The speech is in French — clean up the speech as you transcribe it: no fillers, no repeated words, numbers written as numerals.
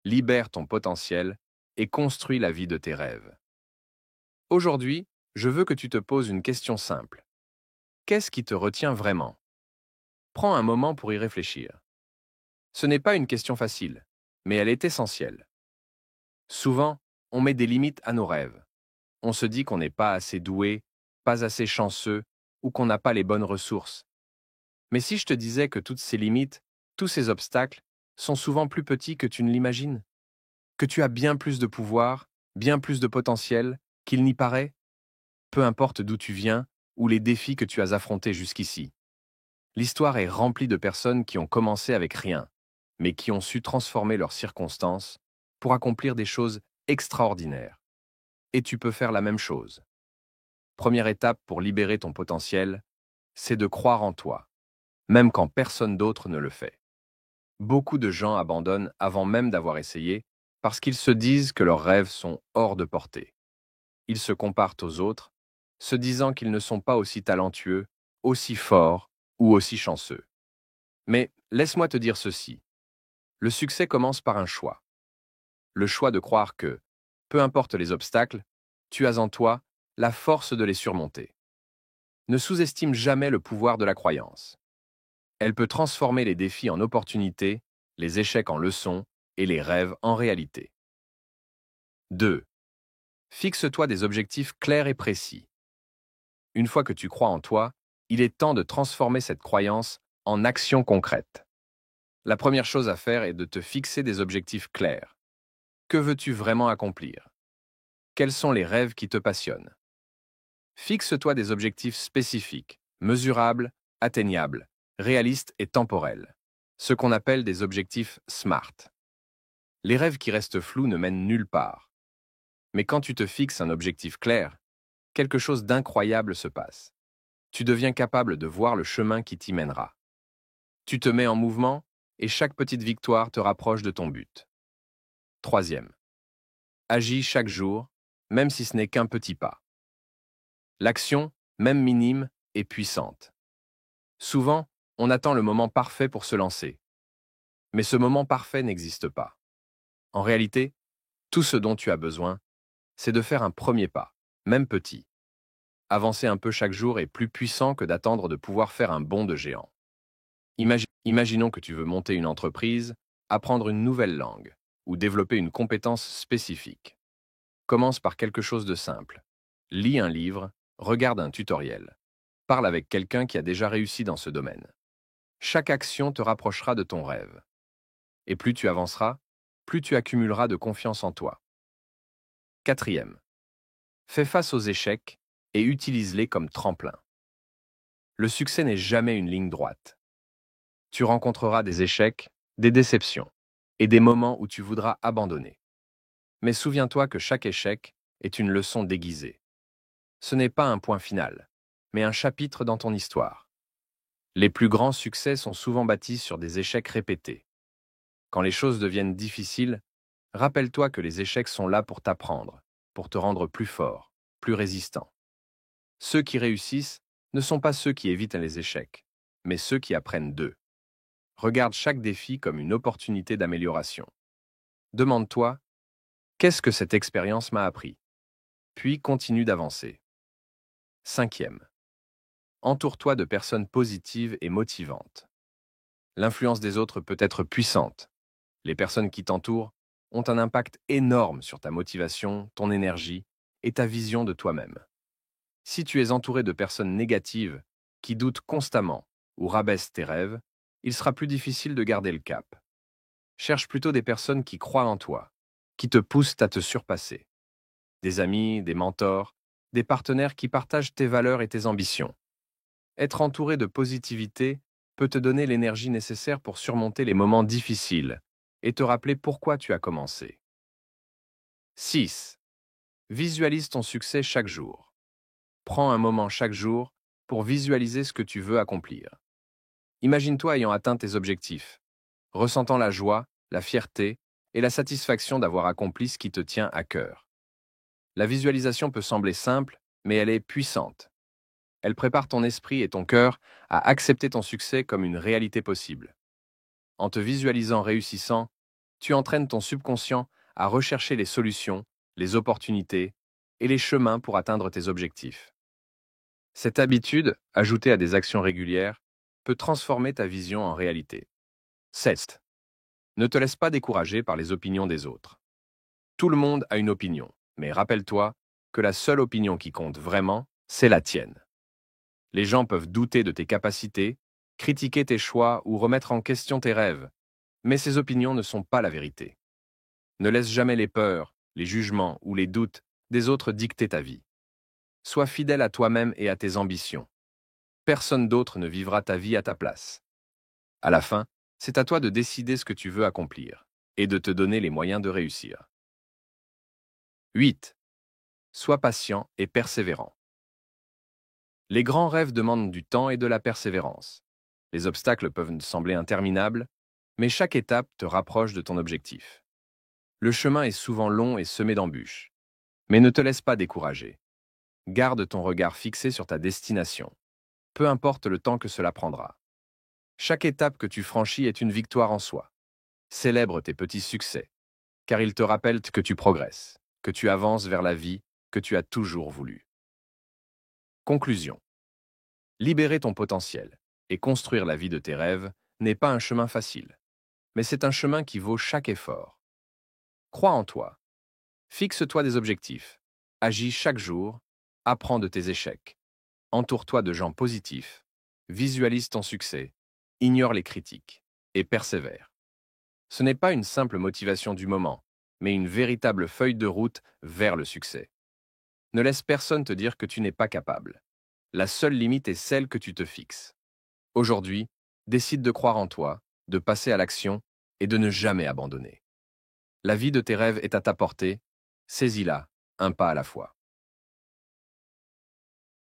libère ton potentiel et construis la vie de tes rêves. Aujourd'hui, je veux que tu te poses une question simple. Qu'est-ce qui te retient vraiment? Prends un moment pour y réfléchir. Ce n'est pas une question facile, mais elle est essentielle. Souvent, on met des limites à nos rêves. On se dit qu'on n'est pas assez doué, pas assez chanceux, ou qu'on n'a pas les bonnes ressources. Mais si je te disais que toutes ces limites, tous ces obstacles, sont souvent plus petits que tu ne l'imagines? Que tu as bien plus de pouvoir, bien plus de potentiel, qu'il n'y paraît? Peu importe d'où tu viens, ou les défis que tu as affrontés jusqu'ici. L'histoire est remplie de personnes qui ont commencé avec rien, mais qui ont su transformer leurs circonstances pour accomplir des choses extraordinaires. Et tu peux faire la même chose. Première étape pour libérer ton potentiel, c'est de croire en toi, même quand personne d'autre ne le fait. Beaucoup de gens abandonnent avant même d'avoir essayé parce qu'ils se disent que leurs rêves sont hors de portée. Ils se comparent aux autres, se disant qu'ils ne sont pas aussi talentueux, aussi forts ou aussi chanceux. Mais laisse-moi te dire ceci. Le succès commence par un choix. Le choix de croire que, peu importe les obstacles, tu as en toi la force de les surmonter. Ne sous-estime jamais le pouvoir de la croyance. Elle peut transformer les défis en opportunités, les échecs en leçons et les rêves en réalité. 2. Fixe-toi des objectifs clairs et précis. Une fois que tu crois en toi, il est temps de transformer cette croyance en action concrète. La première chose à faire est de te fixer des objectifs clairs. Que veux-tu vraiment accomplir? Quels sont les rêves qui te passionnent? Fixe-toi des objectifs spécifiques, mesurables, atteignables, réalistes et temporels. Ce qu'on appelle des objectifs SMART. Les rêves qui restent flous ne mènent nulle part. Mais quand tu te fixes un objectif clair, quelque chose d'incroyable se passe. Tu deviens capable de voir le chemin qui t'y mènera. Tu te mets en mouvement et chaque petite victoire te rapproche de ton but. Troisième, agis chaque jour, même si ce n'est qu'un petit pas. L'action, même minime, est puissante. Souvent, on attend le moment parfait pour se lancer. Mais ce moment parfait n'existe pas. En réalité, tout ce dont tu as besoin, c'est de faire un premier pas, même petit. Avancer un peu chaque jour est plus puissant que d'attendre de pouvoir faire un bond de géant. Imaginons que tu veux monter une entreprise, apprendre une nouvelle langue ou développer une compétence spécifique. Commence par quelque chose de simple. Lis un livre, regarde un tutoriel. Parle avec quelqu'un qui a déjà réussi dans ce domaine. Chaque action te rapprochera de ton rêve. Et plus tu avanceras, plus tu accumuleras de confiance en toi. Quatrième, fais face aux échecs et utilise-les comme tremplin. Le succès n'est jamais une ligne droite. Tu rencontreras des échecs, des déceptions et des moments où tu voudras abandonner. Mais souviens-toi que chaque échec est une leçon déguisée. Ce n'est pas un point final, mais un chapitre dans ton histoire. Les plus grands succès sont souvent bâtis sur des échecs répétés. Quand les choses deviennent difficiles, rappelle-toi que les échecs sont là pour t'apprendre, pour te rendre plus fort, plus résistant. Ceux qui réussissent ne sont pas ceux qui évitent les échecs, mais ceux qui apprennent d'eux. Regarde chaque défi comme une opportunité d'amélioration. Demande-toi, qu'est-ce que cette expérience m'a appris? Puis continue d'avancer. Cinquième, entoure-toi de personnes positives et motivantes. L'influence des autres peut être puissante. Les personnes qui t'entourent ont un impact énorme sur ta motivation, ton énergie et ta vision de toi-même. Si tu es entouré de personnes négatives qui doutent constamment ou rabaissent tes rêves, il sera plus difficile de garder le cap. Cherche plutôt des personnes qui croient en toi, qui te poussent à te surpasser. Des amis, des mentors, des partenaires qui partagent tes valeurs et tes ambitions. Être entouré de positivité peut te donner l'énergie nécessaire pour surmonter les moments difficiles et te rappeler pourquoi tu as commencé. 6. Visualise ton succès chaque jour. Prends un moment chaque jour pour visualiser ce que tu veux accomplir. Imagine-toi ayant atteint tes objectifs, ressentant la joie, la fierté et la satisfaction d'avoir accompli ce qui te tient à cœur. La visualisation peut sembler simple, mais elle est puissante. Elle prépare ton esprit et ton cœur à accepter ton succès comme une réalité possible. En te visualisant réussissant, Tu entraînes ton subconscient à rechercher les solutions, les opportunités et les chemins pour atteindre tes objectifs. Cette habitude, ajoutée à des actions régulières, peut transformer ta vision en réalité. 7. Ne te laisse pas décourager par les opinions des autres. Tout le monde a une opinion, mais rappelle-toi que la seule opinion qui compte vraiment, c'est la tienne. Les gens peuvent douter de tes capacités, critiquer tes choix ou remettre en question tes rêves, mais ces opinions ne sont pas la vérité. Ne laisse jamais les peurs, les jugements ou les doutes des autres dicter ta vie. Sois fidèle à toi-même et à tes ambitions. Personne d'autre ne vivra ta vie à ta place. À la fin, c'est à toi de décider ce que tu veux accomplir et de te donner les moyens de réussir. 8. Sois patient et persévérant. Les grands rêves demandent du temps et de la persévérance. Les obstacles peuvent sembler interminables, mais chaque étape te rapproche de ton objectif. Le chemin est souvent long et semé d'embûches. Mais ne te laisse pas décourager. Garde ton regard fixé sur ta destination, peu importe le temps que cela prendra. Chaque étape que tu franchis est une victoire en soi. Célèbre tes petits succès, car ils te rappellent que tu progresses, que tu avances vers la vie que tu as toujours voulu. Conclusion. Libérer ton potentiel et construire la vie de tes rêves n'est pas un chemin facile, mais c'est un chemin qui vaut chaque effort. Crois en toi. Fixe-toi des objectifs. Agis chaque jour. Apprends de tes échecs. Entoure-toi de gens positifs. Visualise ton succès. Ignore les critiques. Et persévère. Ce n'est pas une simple motivation du moment, mais une véritable feuille de route vers le succès. Ne laisse personne te dire que tu n'es pas capable. La seule limite est celle que tu te fixes. Aujourd'hui, décide de croire en toi, de passer à l'action et de ne jamais abandonner. La vie de tes rêves est à ta portée. Saisis-la, un pas à la fois.